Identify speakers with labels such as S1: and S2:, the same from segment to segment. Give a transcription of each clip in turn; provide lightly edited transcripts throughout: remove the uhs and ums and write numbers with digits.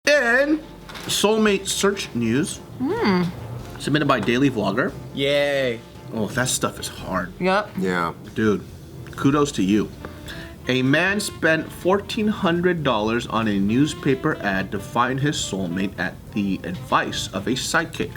S1: And Soulmate search news. Submitted by Daily Vlogger.
S2: Yay.
S1: Oh, that stuff is hard.
S3: Yep.
S4: Yeah.
S1: Dude, kudos to you. A man spent $1,400 on a newspaper ad to find his soulmate at the advice of a psychic.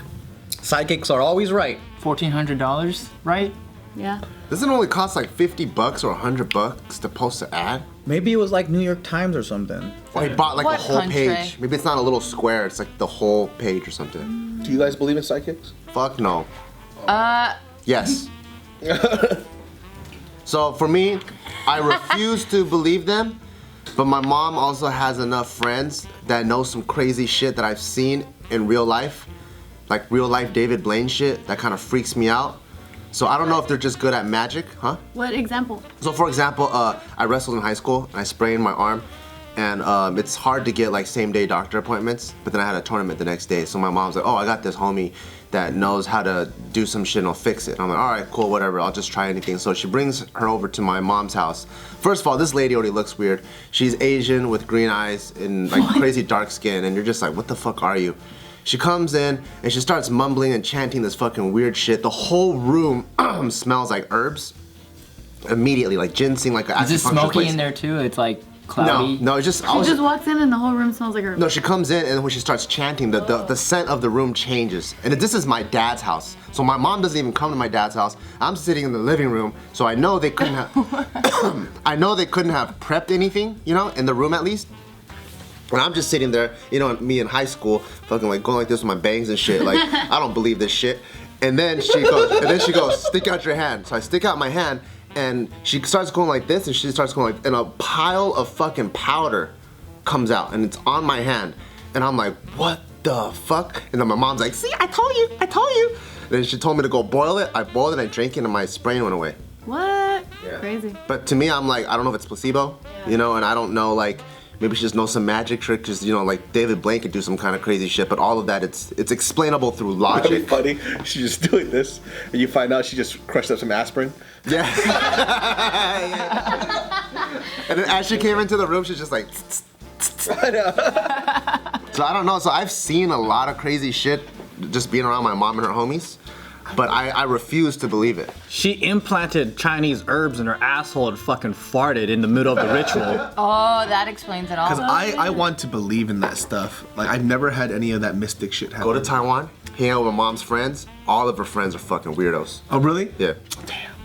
S2: Psychics are always right.
S5: $1,400, right?
S3: Yeah.
S4: Doesn't it only cost like $50 or $100 to post an ad?
S2: Maybe it was like New York Times or something.
S4: Or he bought like
S3: What
S4: the whole
S3: country?
S4: page. Maybe it's not a little square, it's like the whole page or something.
S1: Do you guys believe in psychics?
S4: Fuck no. Yes. So for me, I refuse to believe them, but my mom also has enough friends that know some crazy shit that I've seen in real life, like real life David Blaine shit that kind of freaks me out. So I don't know if they're just good at magic, huh?
S3: What example?
S4: So for example, I wrestled in high school and I sprained my arm, and it's hard to get like same day doctor appointments, but then I had a tournament the next day. So my mom's like, oh, I got this homie that knows how to do some shit and he'll fix it. And I'm like, all right, cool, whatever, I'll just try anything. So she brings her over to my mom's house. First of all, this lady already looks weird. She's Asian with green eyes and like crazy dark skin, and you're just like, what the fuck are you? She comes in and she starts mumbling and chanting this fucking weird shit. The whole room smells like herbs. Immediately, like ginseng, like an
S5: Is it
S4: acupuncture
S5: smoky
S4: place.
S5: in there too? It's like cloudy.
S4: No, it's just.
S3: She just walks in and the whole room smells like her.
S4: No, she comes in and when she starts chanting, the scent of the room changes. And this is my dad's house. So my mom doesn't even come to my dad's house. I'm sitting in the living room, so I know they couldn't have I know they couldn't have prepped anything, you know, in the room at least. And I'm just sitting there, you know, me in high school, fucking like going like this with my bangs and shit. Like, I don't believe this shit. And then she goes, stick out your hand. So I stick out my hand, and she starts going like this, and she starts going like, and a pile of fucking powder comes out, and it's on my hand. And I'm like, what the fuck? And then my mom's like, see, I told you. And then she told me to go boil it. I boiled it, I drank it, and my sprain went away.
S3: What?
S4: Yeah.
S3: Crazy.
S4: But to me, I'm like, I don't know if it's placebo, you know, and I don't know, like, maybe she just knows some magic trick, because, you know, like David Blaine could do some kind of crazy shit, but all of that, it's explainable through
S1: That'd be
S4: logic.
S1: funny. She's just doing this, and you find out she just crushed up some aspirin.
S4: Yeah. And then as she came into the room, she's just like,
S1: I know.
S4: so I don't know. So I've seen a lot of crazy shit just being around my mom and her homies, but I refuse to believe it.
S2: She implanted Chinese herbs in her asshole and fucking farted in the middle of the ritual.
S3: Oh, that explains it all.
S1: Because I want to believe in that stuff. Like, I've never had any of that mystic shit happen.
S4: Go to Taiwan, hang out with my mom's friends. All of her friends are fucking weirdos.
S1: Oh, really?
S4: Yeah.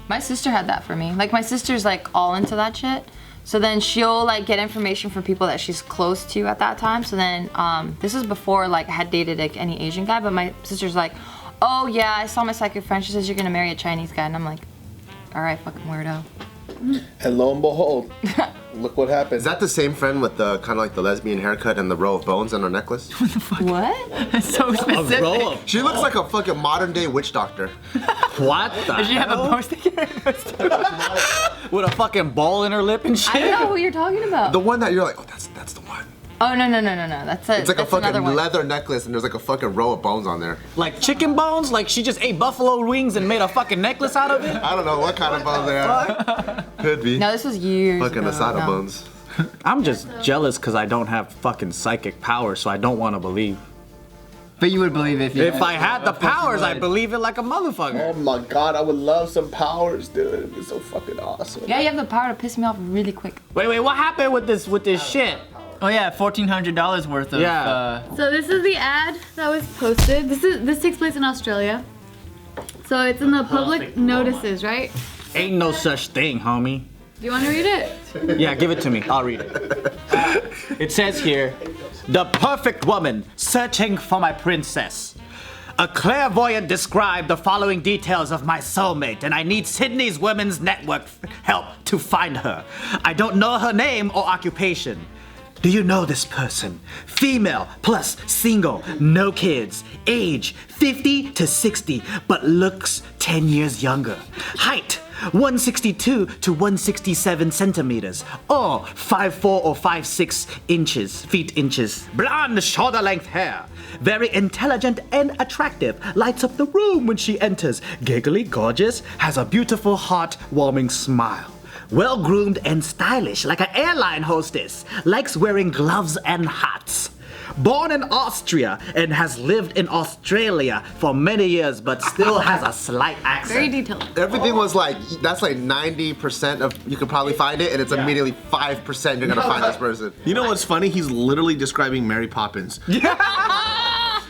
S3: My sister had that for me. Like, my sister's like all into that shit. So then she'll like get information from people that she's close to at that time. So then this is before like I had dated like any Asian guy, but my sister's like, oh yeah, I saw my psychic friend. She says you're gonna marry a Chinese guy, and I'm like, all right, fucking weirdo.
S1: And lo and behold, look what happened.
S4: Is that the same friend with the kind of like the lesbian haircut and the row of bones on her neckless?
S3: What?
S5: That's so specific.
S2: A roll of
S4: She looks like a fucking modern day witch doctor.
S2: what the
S5: Does she have a
S2: hell?
S5: post
S2: With a fucking ball in her lip and shit?
S3: I don't know who you're talking about.
S4: The one that you're like, oh, that's the one.
S3: Oh no. That's
S4: It's like a
S3: that's another
S4: fucking
S3: one.
S4: leather necklace and there's like a fucking row of bones on there.
S2: Like chicken bones? Like she just ate buffalo wings and made a fucking necklace out of it?
S4: I don't know what kind of bones they are. Could be.
S3: No, this was years
S4: Fucking
S3: ago.
S4: asada
S3: No.
S4: bones.
S2: I'm just jealous because I don't have fucking psychic powers, so I don't want to believe.
S5: But you would believe if you
S2: If I had the
S5: Of course you
S2: powers, I'd
S5: would.
S2: believe it like a motherfucker.
S1: Oh my god, I would love some powers, dude. It'd be so fucking awesome.
S3: Yeah, you have the power to piss me off really quick.
S2: Wait, what happened with this shit?
S5: Oh yeah, $1,400 worth of.
S2: Yeah.
S6: So this is the ad that was posted. This takes place in Australia. So it's in the public notices, right?
S2: Ain't no such thing, homie.
S6: Do you want to read it?
S2: Yeah, give it to me. I'll read it. It says here, the perfect woman searching for my princess. A clairvoyant described the following details of my soulmate, and I need Sydney's Women's Network help to find her. I don't know her name or occupation. Do you know this person? Female, plus single, no kids. Age 50 to 60, but looks 10 years younger. Height 162 to 167 centimeters, or 5'4" or 5'6" feet. Blonde, shoulder-length hair. Very intelligent and attractive. Lights up the room when she enters. Giggly, gorgeous, has a beautiful, heart-warming smile. Well-groomed and stylish, like an airline hostess. Likes wearing gloves and hats. Born in Austria and has lived in Australia for many years, but still has a slight accent.
S6: Very detailed.
S4: Everything was like, that's like 90% of, you could probably find it, and it's immediately 5% you're gonna find this person.
S1: You know what's funny? He's literally describing Mary Poppins.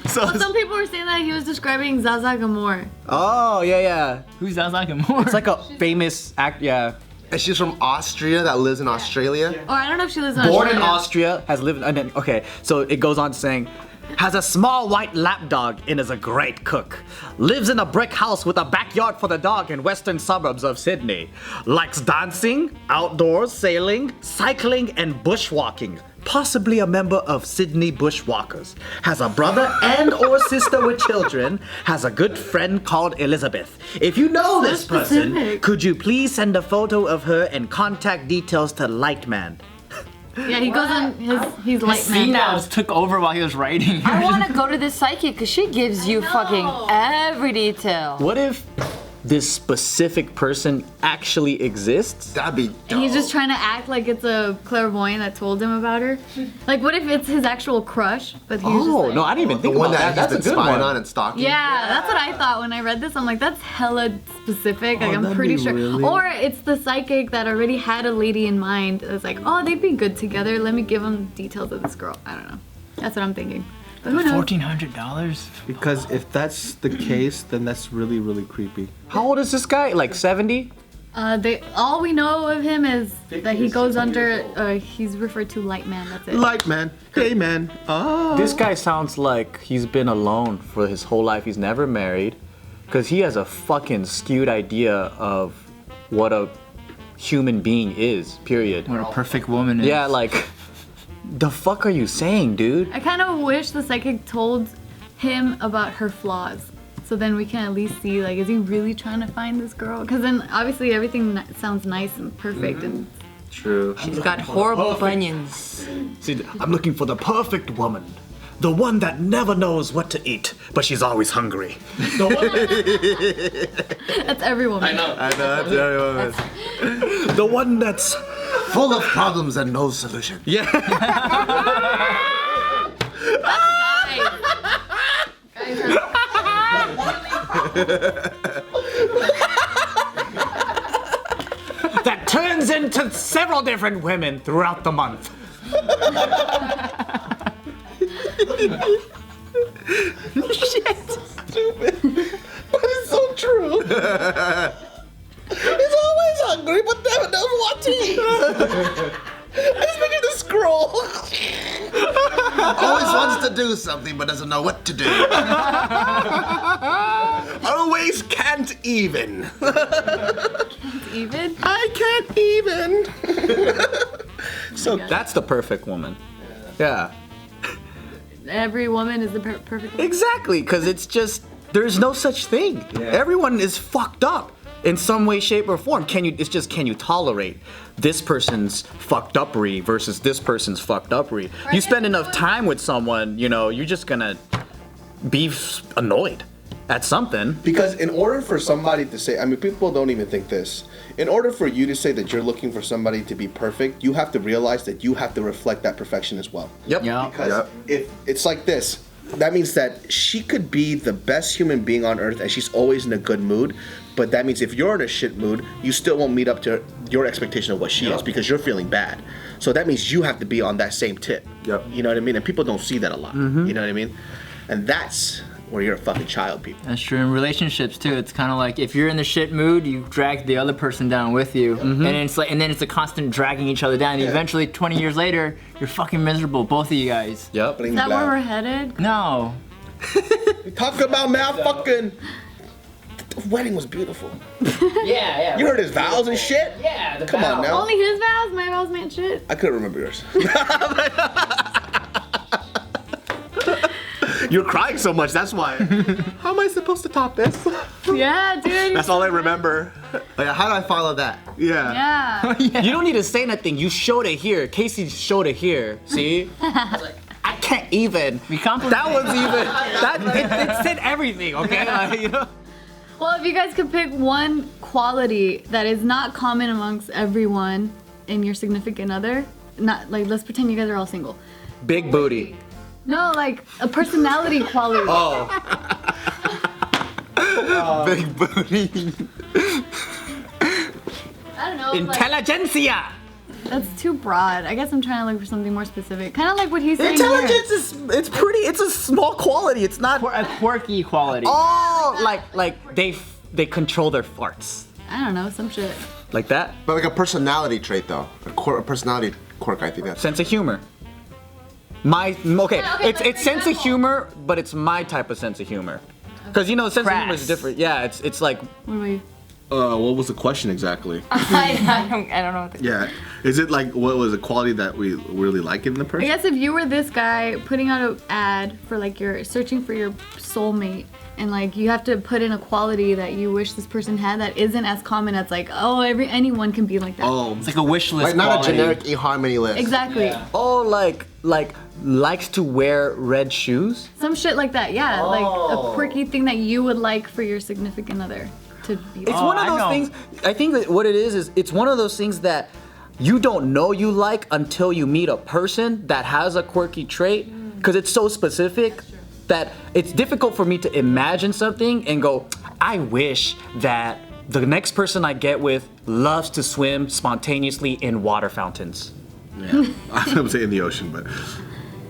S1: So
S6: Well, some people were saying that he was describing Zaza Gamor.
S2: Oh, yeah.
S5: Who's Zaza more?
S2: It's like a famous act, yeah.
S4: And she's from Austria that lives in Australia.
S6: Or I don't know if she lives in
S2: Born in
S6: Australia.
S2: Austria, has lived, and then, okay, so it goes on saying, has a small white lapdog and is a great cook. Lives in a brick house with a backyard for the dog in western suburbs of Sydney. Likes dancing, outdoors, sailing, cycling, and bushwalking. Possibly a member of Sydney Bushwalkers. Has a brother and or sister with children. Has a good friend called Elizabeth. If you know this person,
S6: specific.
S2: could you please send a photo of her and contact details to Lightman?
S6: Yeah, he goes on he's light man.
S5: Senile took over while he was writing.
S3: I want to go to this psychic because she gives you fucking every detail.
S2: What if this specific person actually exists?
S4: That'd be dope.
S6: And he's just trying to act like it's a clairvoyant that told him about her. Like, what if it's his actual crush, but he's just like,
S2: no, I didn't even
S4: The
S2: think
S4: one
S2: about
S4: that
S2: that.
S4: he's
S2: That's a
S4: been
S2: good
S4: spying
S2: one.
S4: on and stalking.
S6: Yeah, that's what I thought when I read this. I'm like, that's hella specific. Like, I'm
S2: that'd
S6: pretty
S2: be
S6: sure.
S2: really-
S6: Or it's the psychic that already had a lady in mind. It's like, oh, they'd be good together. Let me give him details of this girl. I don't know. That's what I'm thinking. But who knows?
S5: $1,400.
S1: because if that's the case, then that's really, really creepy.
S2: How old is this guy? Like 70?
S6: All we know of him is that he goes under. He's referred to light man. That's it.
S1: Light man, hey man. Oh.
S2: This guy sounds like he's been alone for his whole life. He's never married. Because he has a fucking skewed idea of what a human being is, period.
S5: What a perfect woman is.
S2: Yeah, like, the fuck are you saying, dude?
S6: I kind of wish the psychic told him about her flaws. So then we can at least see, like, is he really trying to find this girl? Because then obviously everything sounds nice and perfect. And
S2: True.
S3: She's got horrible bunions.
S2: See, I'm looking for the perfect woman. The one that never knows what to eat, but she's always hungry. The one,
S6: that's every woman.
S2: I know.
S4: I know, that's very
S2: The one that's
S4: full of problems and no solution.
S2: yeah. that turns into several different women throughout the month.
S1: But it's so true. He's always hungry, but never knows what to eat. Let's look at the scroll.
S4: Always wants to do something but doesn't know what to do.
S1: Always can't even.
S6: Even?
S1: I can't even. So
S2: That's the perfect woman. Yeah.
S6: Every woman is the perfect woman.
S2: Exactly, because it's just, there's no such thing. Everyone is fucked up in some way, shape, or form. Can you tolerate this person's fucked uppery versus this person's fucked uppery? You spend enough time with someone, you're just gonna be annoyed at something.
S1: because in order for somebody to say, I mean, people don't even think this. In order for you to say that you're looking for somebody to be perfect, you have to realize that you have to reflect that perfection as well.
S2: Yep.
S5: Yeah.
S1: Because if it's like this, that means that she could be the best human being on earth and she's always in a good mood. But that means if you're in a shit mood, you still won't meet up to your expectation of what she is because you're feeling bad. So that means you have to be on that same tip.
S4: Yep.
S1: You know what I mean? And people don't see that a lot. You know what I mean? And that's where you're a fucking child, people.
S5: That's true. In relationships too, it's kind of like if you're in the shit mood, you drag the other person down with you, and it's like, and then it's a constant dragging each other down. And eventually, 20 years later, you're fucking miserable, both of you guys.
S2: Yep.
S6: Is that where we're headed?
S5: No.
S1: Talk about now fucking. The wedding was beautiful.
S5: Yeah.
S1: You heard his vows and shit?
S5: Yeah.
S1: Come on now.
S6: Only his vows? My vows meant shit.
S1: I couldn't remember yours. You're crying so much, that's why. How am I supposed to top this?
S6: Yeah, dude.
S1: That's all I remember.
S4: Oh, yeah, how do I follow that?
S1: Yeah.
S6: Yeah.
S2: You don't need to say nothing. You showed it here. Casey showed it here. See? I can't even.
S5: We compliment.
S2: That was even. It said everything. Okay.
S6: Well, if you guys could pick one quality that is not common amongst everyone in your significant other, not like, let's pretend you guys are all single.
S2: Big booty.
S6: No, like a personality quality.
S2: Oh.
S4: Big booty.
S6: I don't know. Like,
S2: Intelligentsia.
S6: that's too broad. I guess I'm trying to look for something more specific. Kind of like what he's saying
S2: Intelligence
S6: here.
S2: it's pretty. It's a small quality. It's not.
S5: A quirky quality.
S2: Oh, like they control their farts.
S6: I don't know, some shit.
S2: Like that.
S4: But like a personality trait though. A personality quirk, I think that's.
S2: Sense of humor. Okay, it's sense of humor, but it's my type of sense of humor. Because you know, sense of humor is different. Yeah, it's like.
S6: What about you?
S1: What was the question exactly?
S3: I don't know what the
S1: Yeah. Is it like what was a quality that we really like in the
S6: I
S1: person?
S6: guess if you were this guy putting out an ad for like you're searching for your soulmate and like you have to put in a quality that you wish this person had that isn't as common as like, oh, anyone can be like that.
S1: Oh,
S5: It's like a wish list
S4: Like not
S5: quality.
S4: a generic eHarmony list.
S6: Exactly.
S5: Yeah.
S2: Oh, like likes to wear red shoes.
S6: Some shit like that, yeah. Like a quirky thing that you would like for your significant other to be
S2: It's
S6: like.
S2: one of
S5: I
S2: those
S5: know.
S2: things. I think that what it is it's one of those things that you don't know you like until you meet a person that has a quirky trait, because it's so specific that it's difficult for me to imagine something and go, I wish that the next person I get with loves to swim spontaneously in water fountains.
S1: yeah. I would say in the ocean, but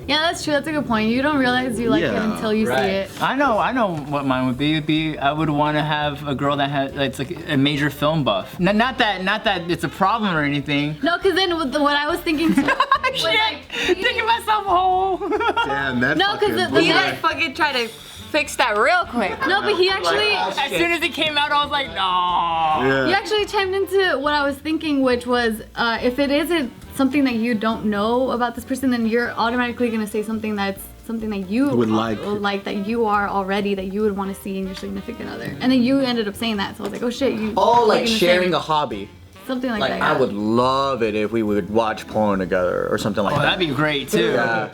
S6: Yeah, that's true. That's a good point. You don't realize you like it
S1: Yeah,
S6: until you see it.
S5: I know what mine would be. It'd be I would want to have a girl that has it's like a major film buff. Not that it's a problem or anything.
S6: No, because then what I was thinking too was like,
S5: Digging myself a hole.
S1: damn, that
S6: No, 'cause
S1: fucking
S6: the
S3: You
S6: guy-
S3: guys fucking try to fix that real quick.
S6: no, but he actually
S5: As soon as it came out, I was like, no.
S1: Yeah.
S6: he actually chimed into what I was thinking, which was if it isn't something that you don't know about this person, then you're automatically gonna say something that's something that you
S1: Would like.
S6: that you are already that you would want to see in your significant other, and then you ended up saying that, so I was like, oh shit, you.
S2: Oh, like
S6: thinking the
S2: sharing
S6: same-
S2: a hobby.
S6: something like
S2: Like
S6: that.
S2: I
S6: yeah.
S2: would love it if we would watch porn together or something like
S5: Oh,
S2: that.
S5: that'd be great too.
S2: Yeah.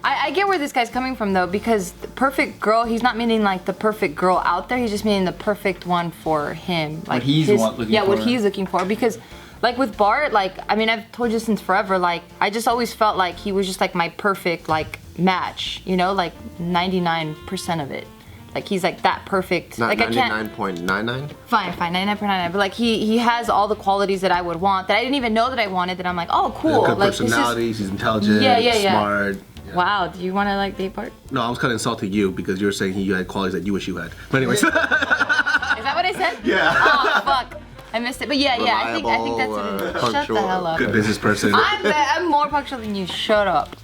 S3: I get where this guy's coming from though, because the perfect girl, he's not meaning like the perfect girl out there. He's just meaning the perfect one for him. Like
S5: he's looking
S3: yeah, what
S5: for.
S3: he's looking for. Because, like with Bart, like I mean, I've told you since forever. Like I just always felt like he was just like my perfect like match. You know, like 99% of it. Like he's like that perfect.
S4: Not
S3: like I can't.
S4: 99.99.
S3: Fine, 99.99. But like he has all the qualities that I would want that I didn't even know that I wanted. That I'm like, oh cool.
S1: Good
S3: Like this is.
S1: personality. He's intelligent.
S3: Yeah.
S1: Smart.
S3: Wow. Do you want to like date Bart?
S1: No, I was kind of insulting you because you were saying you had qualities that you wish you had. But anyways.
S3: Is that what I said?
S1: Yeah.
S3: Oh fuck, I missed it. But yeah, I think that's what it is. Shut the
S4: punctual,
S3: hell up.
S1: Good business person.
S3: I'm more punctual than you. Shut up.